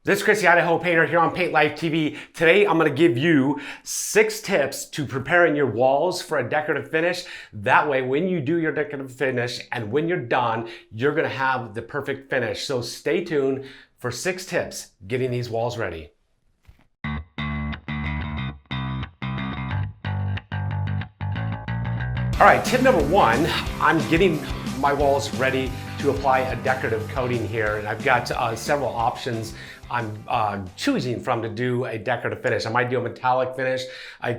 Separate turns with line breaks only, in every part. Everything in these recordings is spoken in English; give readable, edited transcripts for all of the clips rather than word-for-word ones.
This is Chris, the Idaho Painter, here on Paint Life TV. Today, I'm going to give you 6 tips to preparing your walls for a decorative finish. That way, when you do your decorative finish and when you're done, you're going to have the perfect finish. So stay tuned for 6 tips getting these walls ready. All right, tip number 1, I'm getting my walls ready to apply a decorative coating here, and I've got several options I'm choosing from to do a decorative finish. I might do a metallic finish. I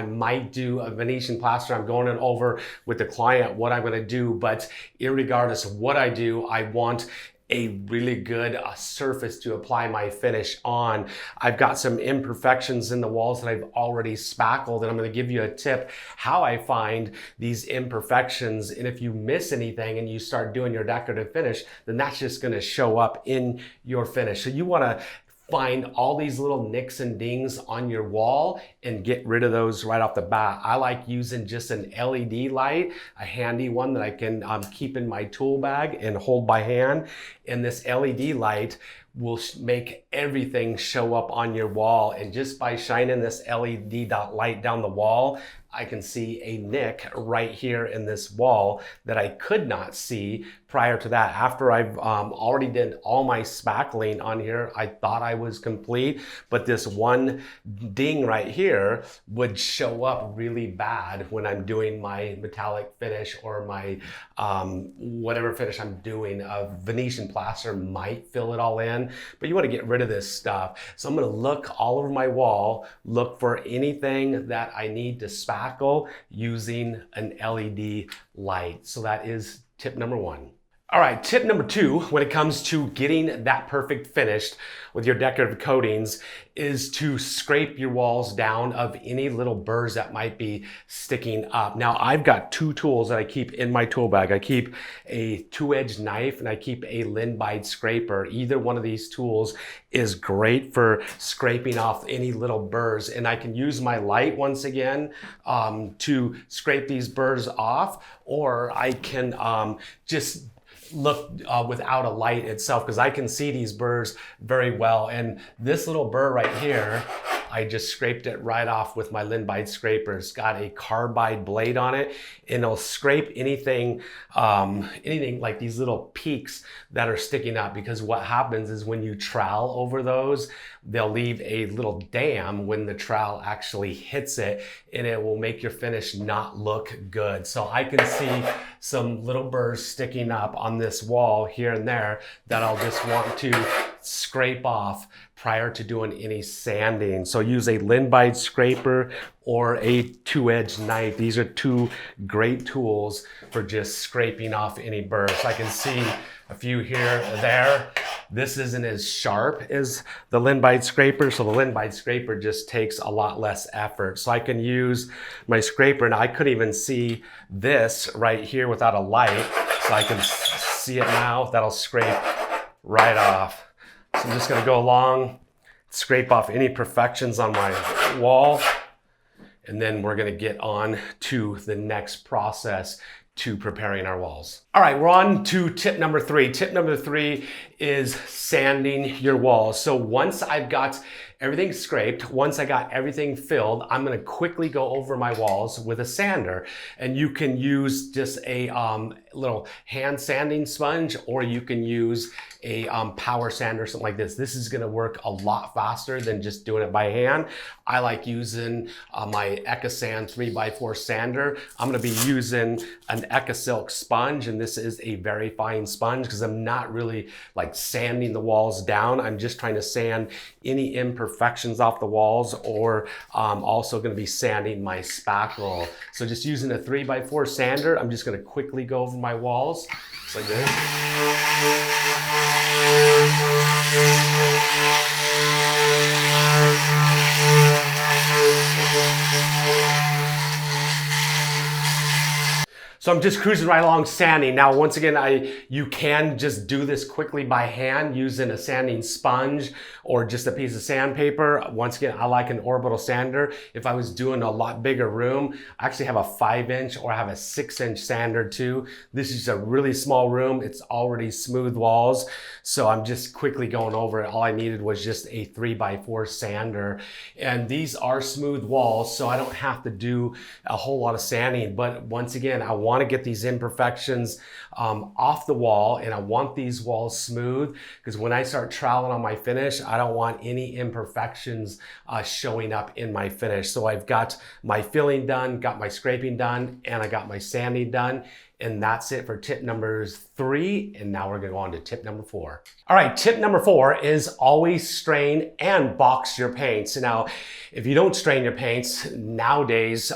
might do a Venetian plaster. I'm going over with the client what I'm going to do, but irregardless of what I do, I want a really good surface to apply my finish on. I've got some imperfections in the walls that I've already spackled, and I'm going to give you a tip how I find these imperfections. And if you miss anything and you start doing your decorative finish, then that's just going to show up in your finish. So you want to find all these little nicks and dings on your wall and get rid of those right off the bat. I like using just an LED light, a handy one that I can keep in my tool bag and hold by hand. And this LED light will make everything show up on your wall. And just by shining this LED light down the wall, I can see a nick right here in this wall that I could not see prior to that. After I've already did all my spackling on here, I thought I was complete, but this one ding right here would show up really bad when I'm doing my metallic finish or my whatever finish I'm doing. A Venetian plaster might fill it all in, but you want to get rid of this stuff. So I'm going to look all over my wall, look for anything that I need to spackle using an LED light. So that is tip number 1. All right, tip number 2, when it comes to getting that perfect finished with your decorative coatings, is to scrape your walls down of any little burrs that might be sticking up. Now, I've got 2 tools that I keep in my tool bag. I keep a 2-edged knife and I keep a Linbite scraper. Either one of these tools is great for scraping off any little burrs. And I can use my light once again to scrape these burrs off, or I can just look without a light itself, because I can see these burrs very well. And this little burr right here, I just scraped it right off with my Linbite scraper. It's got a carbide blade on it, and it'll scrape anything like these little peaks that are sticking up, because what happens is when you trowel over those, they'll leave a little dam when the trowel actually hits it, and it will make your finish not look good. So I can see some little burrs sticking up on this wall here and there that I'll just want to scrape off prior to doing any sanding. So use a Linbite scraper or a 2-edged knife. These are 2 great tools for just scraping off any burrs. I can see a few here or there. This isn't as sharp as the Linbite scraper, so the Linbite scraper just takes a lot less effort. So I can use my scraper, and I couldn't even see this right here without a light, so I can see it now. That'll scrape right off. So I'm just gonna go along, scrape off any imperfections on my wall, and then we're gonna get on to the next process to preparing our walls. All right, we're on to tip number 3. Tip number 3 is sanding your walls. So once I've got everything scraped, once I got everything filled, I'm gonna quickly go over my walls with a sander. And you can use just a little hand sanding sponge, or you can use a power sander, something like this. This is gonna work a lot faster than just doing it by hand. I like using my EcoSand 3x4 sander. I'm gonna be using an EcoSilk sponge, and this is a very fine sponge because I'm not really like sanding the walls down. I'm just trying to sand any imperfections off the walls, or also gonna be sanding my spackle. So just using a 3x4 sander, I'm just gonna quickly go over my walls, just like this. So I'm just cruising right along sanding. Now, once again, you can just do this quickly by hand using a sanding sponge or just a piece of sandpaper. Once again, I like an orbital sander. If I was doing a lot bigger room, I actually have a 5-inch or I have a 6-inch sander too. This is a really small room. It's already smooth walls. So I'm just quickly going over it. All I needed was just a 3x4 sander. And these are smooth walls, so I don't have to do a whole lot of sanding. But once again, I want to get these imperfections off the wall, and I want these walls smooth, because when I start troweling on my finish, I don't want any imperfections showing up in my finish. So I've got my filling done, got my scraping done, and I got my sanding done. And that's it for tip number 3. And now we're gonna go on to tip number 4. All right, tip number 4 is always strain and box your paints. Now, if you don't strain your paints, nowadays,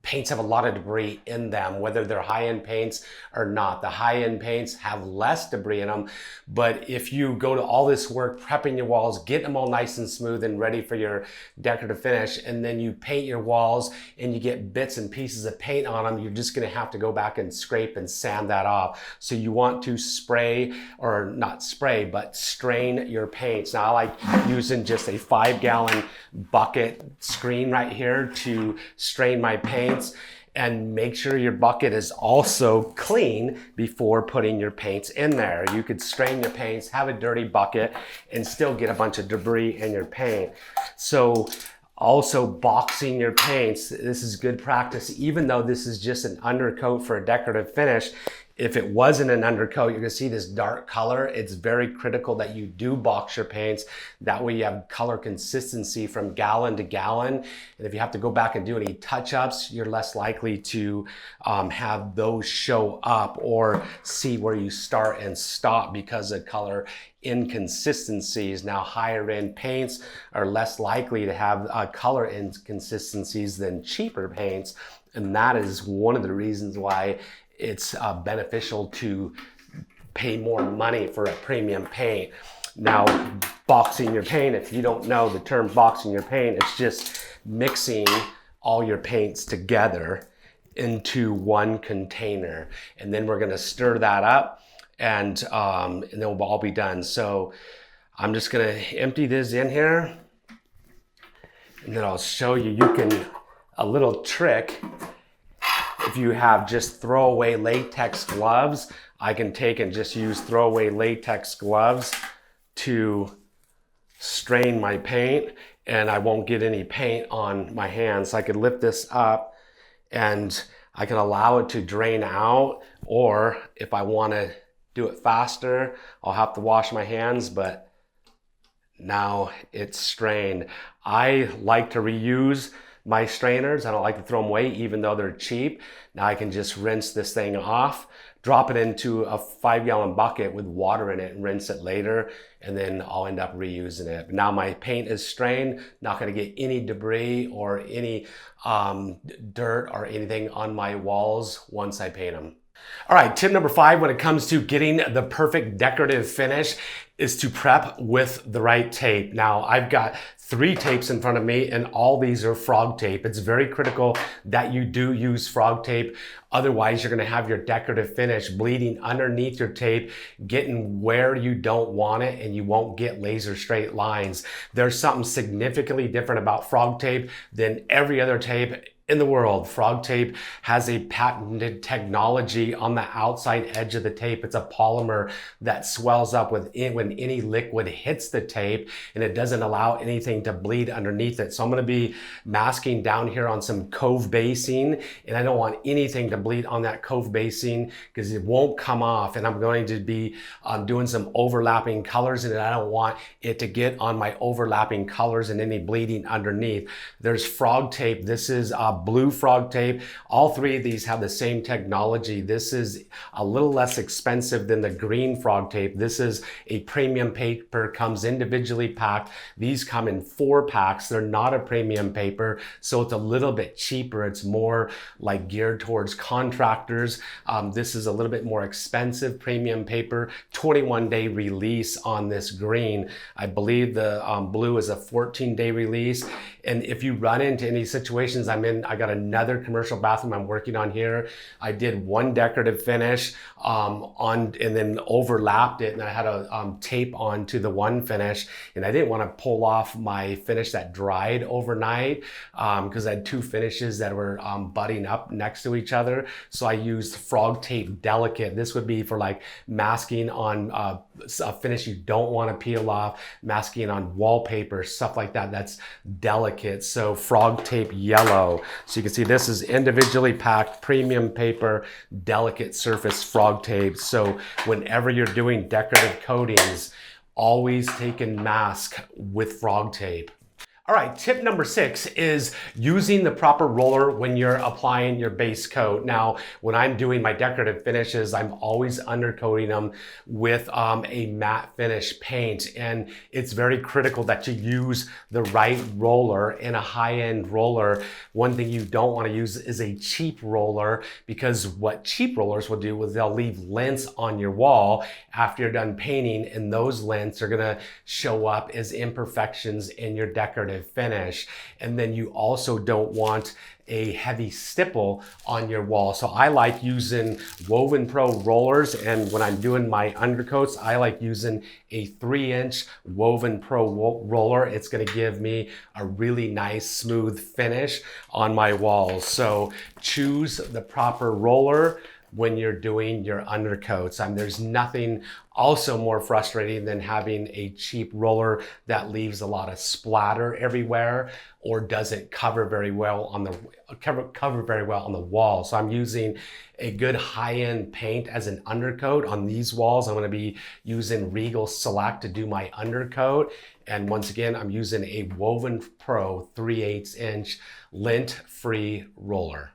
paints have a lot of debris in them, whether they're high-end paints or not. The high-end paints have less debris in them, but if you go to all this work prepping your walls, getting them all nice and smooth and ready for your decorative finish, and then you paint your walls and you get bits and pieces of paint on them, you're just gonna have to go back and scrape and sand that off. So you want to spray, or not spray, but strain your paints. Now I like using just a 5-gallon bucket screen right here to strain my paints. And make sure your bucket is also clean before putting your paints in there. You could strain your paints, have a dirty bucket, and still get a bunch of debris in your paint. So also boxing your paints, this is good practice. Even though this is just an undercoat for a decorative finish, if it wasn't an undercoat, you're gonna see this dark color. It's very critical that you do box your paints. That way you have color consistency from gallon to gallon. And if you have to go back and do any touch-ups, you're less likely to have those show up or see where you start and stop because of color inconsistencies. Now, higher end paints are less likely to have color inconsistencies than cheaper paints. And that is one of the reasons why it's beneficial to pay more money for a premium paint. Now, boxing your paint, if you don't know the term boxing your paint, it's just mixing all your paints together into one container. And then we're gonna stir that up, and then we'll all be done. So I'm just gonna empty this in here, and then I'll show you, a little trick. If you have just throwaway latex gloves, I can take and just use throwaway latex gloves to strain my paint, and I won't get any paint on my hands. I could lift this up and I can allow it to drain out, or if I want to do it faster, I'll have to wash my hands, but now it's strained. I like to reuse my strainers. I don't like to throw them away even though they're cheap. Now I can just rinse this thing off, drop it into a 5-gallon bucket with water in it and rinse it later, and then I'll end up reusing it. But now my paint is strained, not gonna get any debris or any dirt or anything on my walls once I paint them. All right, tip number 5 when it comes to getting the perfect decorative finish is to prep with the right tape. Now, I've got 3 tapes in front of me, and all these are frog tape. It's very critical that you do use frog tape. Otherwise, you're gonna have your decorative finish bleeding underneath your tape, getting where you don't want it, and you won't get laser straight lines. There's something significantly different about frog tape than every other tape in the world. Frog tape has a patented technology on the outside edge of the tape. It's a polymer that swells up when any liquid hits the tape, and it doesn't allow anything to bleed underneath it. So I'm gonna be masking down here on some cove basing, and I don't want anything to bleed on that cove basing because it won't come off. And I'm going to be doing some overlapping colors, and I don't want it to get on my overlapping colors and any bleeding underneath. There's frog tape. This is blue frog tape. All 3 of these have the same technology. This is a little less expensive than the green frog tape. This is a premium paper, comes individually packed. These come in 4 packs. They're not a premium paper, so it's a little bit cheaper. It's more like geared towards contractors. This is a little bit more expensive premium paper. 21-day release on this green. I believe the blue is a 14-day release. And if you run into any situations, I'm in again, I got another commercial bathroom I'm working on here. I did one decorative finish and then overlapped it, and I had a tape onto the one finish, and I didn't want to pull off my finish that dried overnight because I had two finishes that were butting up next to each other. So I used frog tape delicate. This would be for like masking on a finish you don't want to peel off, masking on wallpaper, stuff like that. That's delicate. So frog tape yellow. So you can see this is individually packed premium paper, delicate surface frog tape. So whenever you're doing decorative coatings, always take and mask with frog tape. All right, tip number 6 is using the proper roller when you're applying your base coat. Now, when I'm doing my decorative finishes, I'm always undercoating them with a matte finish paint. And it's very critical that you use the right roller and a high-end roller. One thing you don't want to use is a cheap roller, because what cheap rollers will do is they'll leave lint on your wall after you're done painting, and those lints are gonna show up as imperfections in your decorative finish. And then you also don't want a heavy stipple on your wall. So I like using Woven Pro rollers, and when I'm doing my undercoats, I like using a 3-inch Woven Pro roller. It's going to give me a really nice smooth finish on my walls. So choose the proper roller when you're doing your undercoats. There's nothing also more frustrating than having a cheap roller that leaves a lot of splatter everywhere or doesn't cover very well on the wall. So I'm using a good high-end paint as an undercoat on these walls. I'm going to be using Regal Select to do my undercoat. And once again, I'm using a Woven Pro 3/8 inch lint-free roller.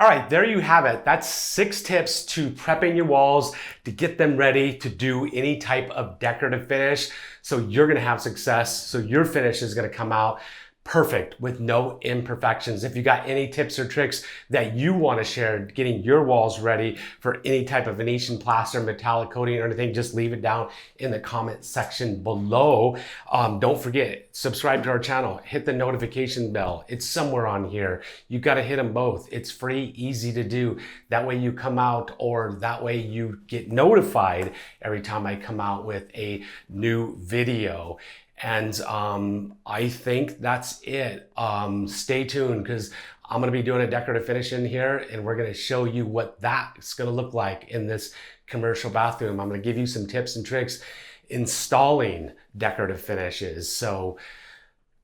All right, there you have it. That's 6 tips to prepping your walls to get them ready to do any type of decorative finish. So you're gonna have success. So your finish is gonna come out perfect with no imperfections. If you got any tips or tricks that you want to share getting your walls ready for any type of Venetian plaster, metallic coating or anything, just leave it down in the comment section below. Don't forget, subscribe to our channel, hit the notification bell. It's somewhere on here. You got to hit them both. It's free, easy to do. That way you come out, or that way you get notified every time I come out with a new video. And I think that's it. Stay tuned, because I'm going to be doing a decorative finish in here, and we're going to show you what that's going to look like in this commercial bathroom. I'm going to give you some tips and tricks installing decorative finishes. So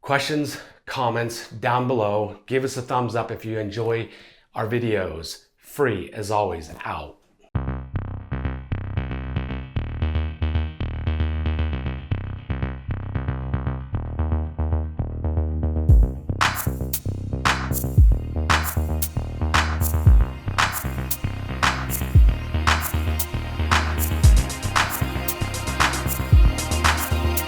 questions, comments down below. Give us a thumbs up if you enjoy our videos. Free as always. Out.